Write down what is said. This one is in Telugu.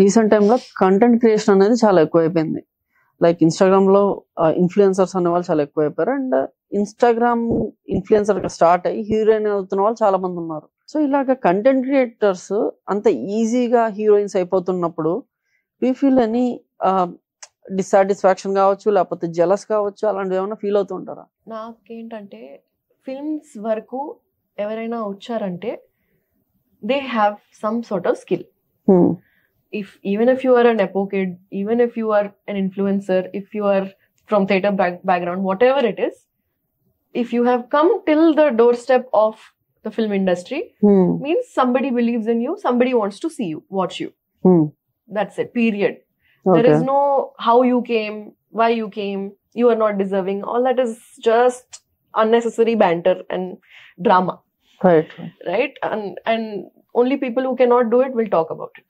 రీసెంట్ టైంలో కంటెంట్ క్రియేషన్ అనేది చాలా ఎక్కువైపోయింది. లైక్ ఇన్‌స్టాగ్రామ్‌లో ఇన్‌ఫ్లుయెన్సర్స్ అనేవాళ్ళు చాలా ఎక్కువైపోయారు. అండ్ ఇన్‌స్టాగ్రామ్ ఇన్‌ఫ్లుయెన్సర్‌గా స్టార్ట్ అయ్యి హీరోయిన్ అవుతున్న వాళ్ళు చాలా మందున్నారు. సో, ఇలాగ కంటెంట్ క్రియేటర్స్ అంత ఈజీగా హీరోయిన్స్ అయిపోతున్నప్పుడు do you feel any dissatisfaction కావచ్చు, లేకపోతే జెలస్ కావచ్చు, అలాంటివేమన్నా ఫీల్ అవుతూ ఉంటారా? నాకేంటంటే ఫిల్మ్స్ వరకు ఎవరైనా వచ్చారంటే they have some sort of skill. Even if you are a nepo kid, even if you are an influencer, if you are from theatre background, whatever it is, if you have come till the doorstep of the film industry, means somebody believes in you, somebody wants to see you, watch you. That's it, period. Okay. There is no how you came, why you came, you are not deserving. All that is just unnecessary banter and drama. Right. Right? And only people who cannot do it will talk about it.